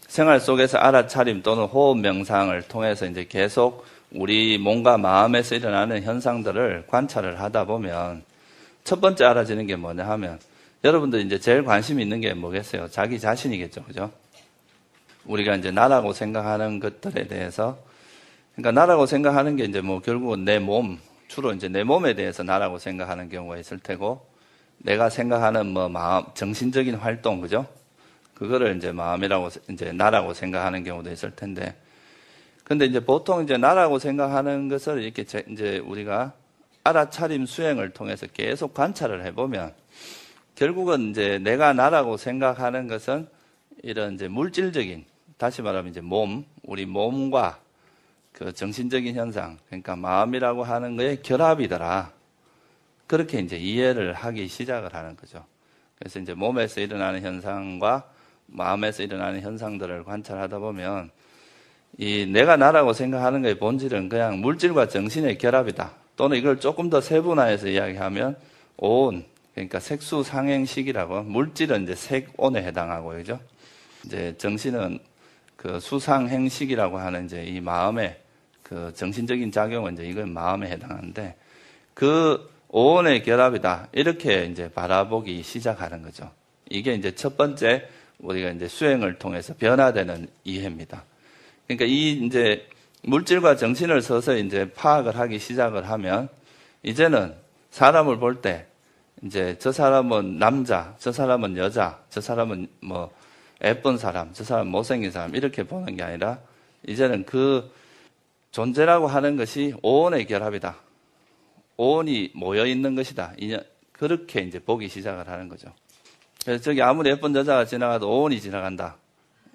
생활 속에서 알아차림 또는 호흡 명상을 통해서 이제 계속 우리 몸과 마음에서 일어나는 현상들을 관찰을 하다 보면 첫 번째 알아지는 게 뭐냐 하면 여러분들 이제 제일 관심 있는 게 뭐겠어요? 자기 자신이겠죠. 그죠? 우리가 이제 나라고 생각하는 것들에 대해서 그러니까 나라고 생각하는 게 이제 뭐 결국은 내 몸, 주로 이제 내 몸에 대해서 나라고 생각하는 경우가 있을 테고 내가 생각하는 뭐 마음, 정신적인 활동, 그죠? 그거를 이제 마음이라고, 이제 나라고 생각하는 경우도 있을 텐데. 근데 이제 보통 이제 나라고 생각하는 것을 이렇게 이제 우리가 알아차림 수행을 통해서 계속 관찰을 해보면 결국은 이제 내가 나라고 생각하는 것은 이런 이제 물질적인, 다시 말하면 이제 몸, 우리 몸과 그 정신적인 현상, 그러니까 마음이라고 하는 거의 결합이더라. 그렇게 이제 이해를 하기 시작을 하는 거죠. 그래서 이제 몸에서 일어나는 현상과 마음에서 일어나는 현상들을 관찰하다 보면 이 내가 나라고 생각하는 것의 본질은 그냥 물질과 정신의 결합이다. 또는 이걸 조금 더 세분화해서 이야기하면 오온, 그러니까 색수상행식이라고, 물질은 이제 색온에 해당하고, 그죠? 이제 정신은 그 수상행식이라고 하는 이제 이 마음의 그 정신적인 작용은 이제 이건 마음에 해당하는데 그 오온의 결합이다. 이렇게 이제 바라보기 시작하는 거죠. 이게 이제 첫 번째 우리가 이제 수행을 통해서 변화되는 이해입니다. 그러니까 이 이제 물질과 정신을 서서히 이제 파악을 하기 시작을 하면 이제는 사람을 볼 때 이제 저 사람은 남자, 저 사람은 여자, 저 사람은 뭐 예쁜 사람, 저 사람 못생긴 사람 이렇게 보는 게 아니라 이제는 그 존재라고 하는 것이 오온의 결합이다. 오온이 모여 있는 것이다. 그렇게 이제 보기 시작을 하는 거죠. 그래서 저기 아무리 예쁜 여자가 지나가도 오온이 지나간다.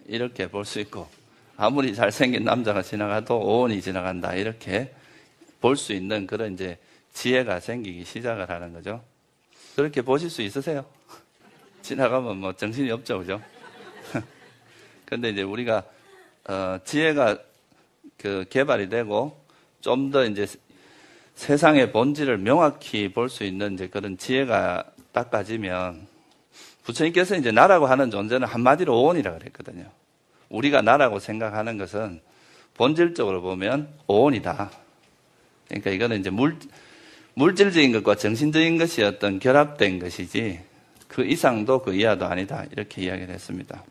이렇게 볼 수 있고 아무리 잘생긴 남자가 지나가도 오온이 지나간다. 이렇게 볼 수 있는 그런 이제 지혜가 생기기 시작을 하는 거죠. 그렇게 보실 수 있으세요? 지나가면 뭐 정신이 없죠, 그죠? 근데 이제 우리가 지혜가 그 개발이 되고 좀 더 이제 세상의 본질을 명확히 볼 수 있는 이제 그런 지혜가 닦아지면 부처님께서 이제 나라고 하는 존재는 한마디로 오온이라고 그랬거든요. 우리가 나라고 생각하는 것은 본질적으로 보면 오온이다. 그러니까 이거는 이제 물질적인 것과 정신적인 것이 어떤 결합된 것이지 그 이상도 그 이하도 아니다. 이렇게 이야기를 했습니다.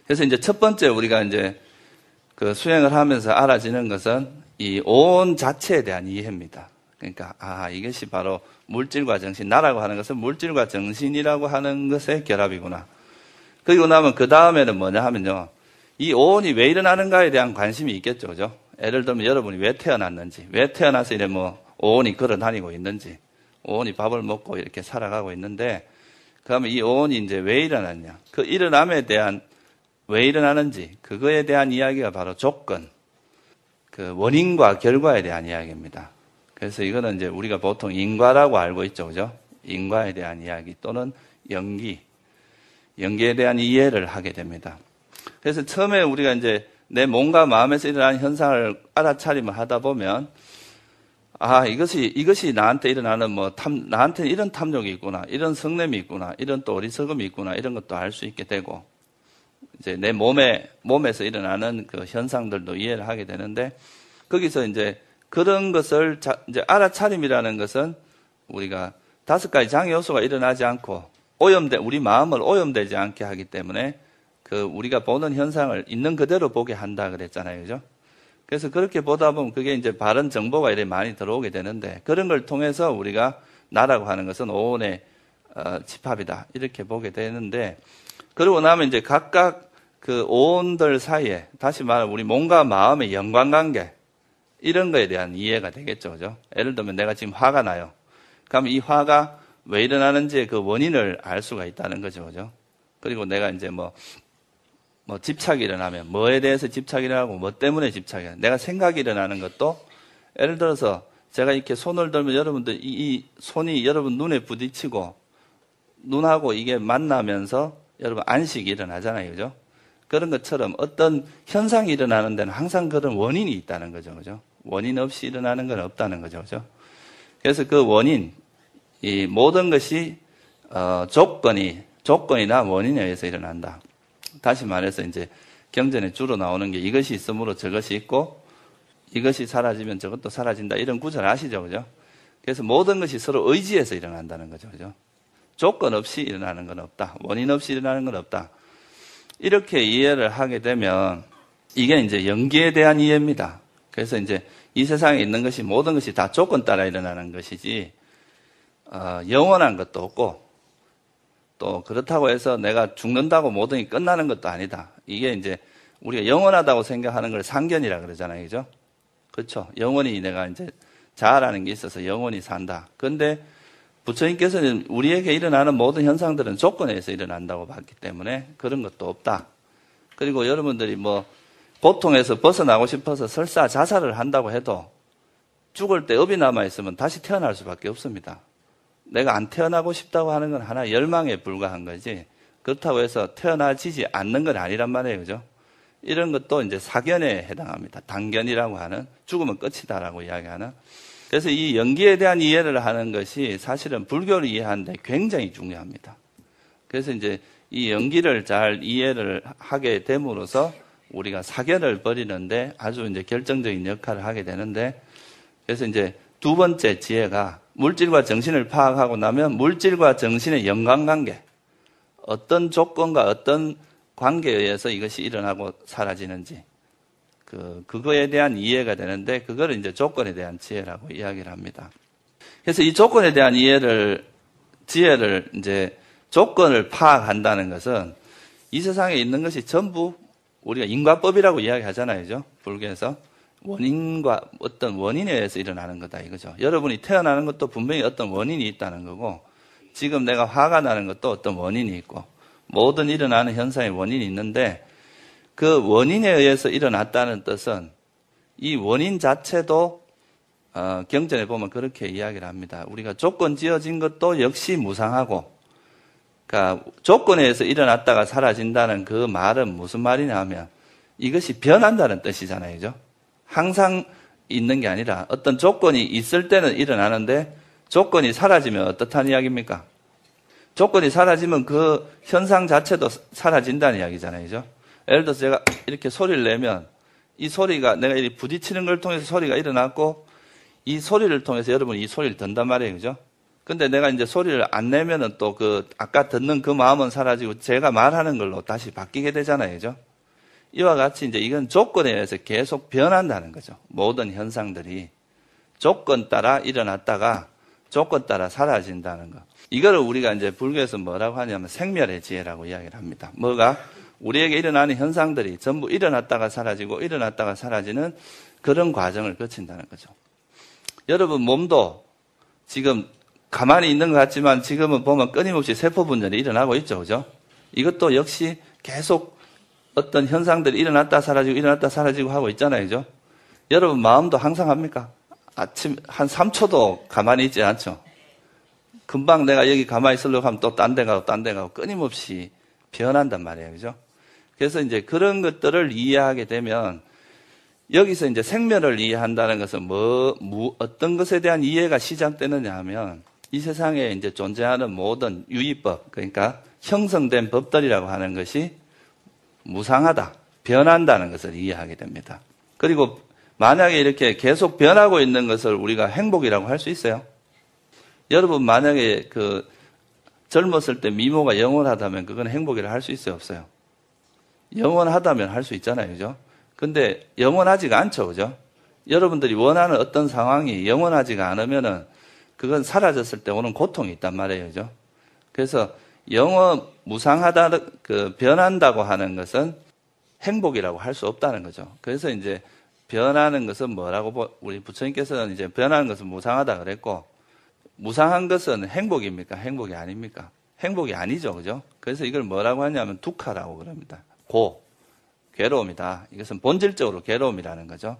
그래서 이제 첫 번째 우리가 이제 그 수행을 하면서 알아지는 것은 이 오온 자체에 대한 이해입니다. 그러니까 이것이 바로 물질과 정신, 나라고 하는 것은 물질과 정신이라고 하는 것의 결합이구나. 그리고 나면 그 다음에는 뭐냐 하면요, 이 오온이 왜 일어나는가에 대한 관심이 있겠죠, 그죠? 예를 들면 여러분이 왜 태어났는지, 왜 태어나서 이래 뭐 오온이 걸어다니고 있는지, 오온이 밥을 먹고 이렇게 살아가고 있는데, 그러면 이 오온이 이제 왜 일어났냐? 그 일어남에 대한 왜 일어나는지, 그거에 대한 이야기가 바로 조건, 그 원인과 결과에 대한 이야기입니다. 그래서 이거는 이제 우리가 보통 인과라고 알고 있죠, 그죠? 인과에 대한 이야기 또는 연기에 대한 이해를 하게 됩니다. 그래서 처음에 우리가 이제 내 몸과 마음에서 일어나는 현상을 알아차림을 하다 보면, 이것이 나한테 일어나는 나한테 이런 탐욕이 있구나, 이런 성냄이 있구나, 이런 또 어리석음이 있구나, 이런 것도 알 수 있게 되고, 이제 내 몸에서 일어나는 그 현상들도 이해를 하게 되는데, 거기서 이제 그런 것을 이제 알아차림이라는 것은 우리가 5가지 장애 요소가 일어나지 않고 우리 마음을 오염되지 않게 하기 때문에 그 우리가 보는 현상을 있는 그대로 보게 한다 그랬잖아요, 그죠? 그래서 그렇게 보다 보면 그게 이제 바른 정보가 이렇게 많이 들어오게 되는데, 그런 걸 통해서 우리가 나라고 하는 것은 오온의 집합이다 이렇게 보게 되는데, 그러고 나면 이제 각각 그 오온들 사이에, 다시 말하면 우리 몸과 마음의 연관관계, 이런 거에 대한 이해가 되겠죠, 그죠? 예를 들면 내가 지금 화가 나요. 그럼 이 화가 왜 일어나는지의 그 원인을 알 수가 있다는 거죠, 그죠? 그리고 내가 이제 뭐 집착이 일어나면 뭐에 대해서 집착이 일어나고 뭐 때문에 집착이 일어나고, 내가 생각이 일어나는 것도, 예를 들어서 제가 이렇게 손을 들면 여러분들 이 손이 여러분 눈에 부딪히고 눈하고 이게 만나면서 여러분 안식이 일어나잖아요, 그죠? 그런 것처럼 어떤 현상이 일어나는 데는 항상 그런 원인이 있다는 거죠, 그죠? 원인 없이 일어나는 건 없다는 거죠, 그죠? 그래서 그 원인, 이 모든 것이 조건이나 원인에 의해서 일어난다. 다시 말해서 이제 경전에 주로 나오는 게 이것이 있으므로 저것이 있고 이것이 사라지면 저것도 사라진다. 이런 구절 아시죠? 그죠? 그래서 모든 것이 서로 의지해서 일어난다는 거죠. 그죠? 조건 없이 일어나는 건 없다. 원인 없이 일어나는 건 없다. 이렇게 이해를 하게 되면 이게 이제 연기에 대한 이해입니다. 그래서 이제 이 세상에 있는 것이 모든 것이 다 조건 따라 일어나는 것이지 영원한 것도 없고 또 그렇다고 해서 내가 죽는다고 모든 게 끝나는 것도 아니다. 이게 이제 우리가 영원하다고 생각하는 걸 상견이라 그러잖아요. 그죠? 그렇죠. 영원히 내가 이제 자아라는 게 있어서 영원히 산다. 그런데 부처님께서는 우리에게 일어나는 모든 현상들은 조건에 의해서 일어난다고 봤기 때문에 그런 것도 없다. 그리고 여러분들이 뭐 고통에서 벗어나고 싶어서 설사 자살을 한다고 해도 죽을 때 업이 남아있으면 다시 태어날 수밖에 없습니다. 내가 안 태어나고 싶다고 하는 건 하나 열망에 불과한 거지 그렇다고 해서 태어나지지 않는 건 아니란 말이에요. 그죠? 이런 것도 이제 사견에 해당합니다. 단견이라고 하는 죽으면 끝이다라고 이야기하는. 그래서 이 연기에 대한 이해를 하는 것이 사실은 불교를 이해하는데 굉장히 중요합니다. 그래서 이제 이 연기를 잘 이해를 하게 됨으로써 우리가 사견을 벌이는데 아주 이제 결정적인 역할을 하게 되는데 그래서 이제 두 번째 지혜가 물질과 정신을 파악하고 나면 물질과 정신의 연관관계, 어떤 조건과 어떤 관계에 의해서 이것이 일어나고 사라지는지 그거에 대한 이해가 되는데 그거를 이제 조건에 대한 지혜라고 이야기를 합니다. 그래서 이 조건에 대한 지혜를 이제 조건을 파악한다는 것은 이 세상에 있는 것이 전부 우리가 인과법이라고 이야기하잖아요. 그죠? 불교에서 원인과 어떤 원인에 의해서 일어나는 거다 이거죠. 여러분이 태어나는 것도 분명히 어떤 원인이 있다는 거고 지금 내가 화가 나는 것도 어떤 원인이 있고 모든 일어나는 현상의 원인이 있는데 그 원인에 의해서 일어났다는 뜻은 이 원인 자체도 경전에 보면 그렇게 이야기를 합니다. 우리가 조건 지어진 것도 역시 무상하고 그러니까 조건에 의해서 일어났다가 사라진다는 그 말은 무슨 말이냐 하면 이것이 변한다는 뜻이잖아요. 그죠? 항상 있는 게 아니라 어떤 조건이 있을 때는 일어나는데 조건이 사라지면 어떻다는 이야기입니까? 조건이 사라지면 그 현상 자체도 사라진다는 이야기잖아요. 그죠? 예를 들어서 제가 이렇게 소리를 내면 이 소리가 내가 이렇게 부딪히는 걸 통해서 소리가 일어났고 이 소리를 통해서 여러분이 이 소리를 듣는단 말이에요. 그죠? 근데 내가 이제 소리를 안 내면은 또 아까 듣는 그 마음은 사라지고 제가 말하는 걸로 다시 바뀌게 되잖아요. 그죠? 이와 같이 이제 이건 조건에 의해서 계속 변한다는 거죠. 모든 현상들이 조건 따라 일어났다가 조건 따라 사라진다는 거. 이거를 우리가 이제 불교에서 뭐라고 하냐면 생멸의 지혜라고 이야기를 합니다. 뭐가? 우리에게 일어나는 현상들이 전부 일어났다가 사라지고 일어났다가 사라지는 그런 과정을 거친다는 거죠. 여러분 몸도 지금 가만히 있는 것 같지만 지금은 보면 끊임없이 세포 분열이 일어나고 있죠. 그죠? 이것도 역시 계속 어떤 현상들이 일어났다 사라지고 하고 있잖아요. 그죠? 여러분 마음도 항상 합니까? 아침 한 3초도 가만히 있지 않죠? 금방 내가 여기 가만히 있으려고 하면 또 딴 데 가고 끊임없이 변한단 말이에요. 그죠? 그래서 이제 그런 것들을 이해하게 되면 여기서 이제 생멸을 이해한다는 것은 어떤 것에 대한 이해가 시작되느냐 하면 이 세상에 이제 존재하는 모든 유의법, 그러니까 형성된 법들이라고 하는 것이 무상하다, 변한다는 것을 이해하게 됩니다. 그리고 만약에 이렇게 계속 변하고 있는 것을 우리가 행복이라고 할 수 있어요? 여러분 만약에 젊었을 때 미모가 영원하다면 그건 행복이라 할 수 있어요? 없어요? 영원하다면 할 수 있잖아요. 그죠? 근데 영원하지가 않죠. 그죠? 여러분들이 원하는 어떤 상황이 영원하지가 않으면은 그건 사라졌을 때 오는 고통이 있단 말이에요. 그죠? 그래서 무상하다, 변한다고 하는 것은 행복이라고 할 수 없다는 거죠. 그래서 이제 변하는 것은 뭐라고, 우리 부처님께서는 이제 변하는 것은 무상하다 그랬고, 무상한 것은 행복입니까? 행복이 아닙니까? 행복이 아니죠. 그죠? 그래서 이걸 뭐라고 하냐면 두카라고 그럽니다. 괴로움이다. 이것은 본질적으로 괴로움이라는 거죠.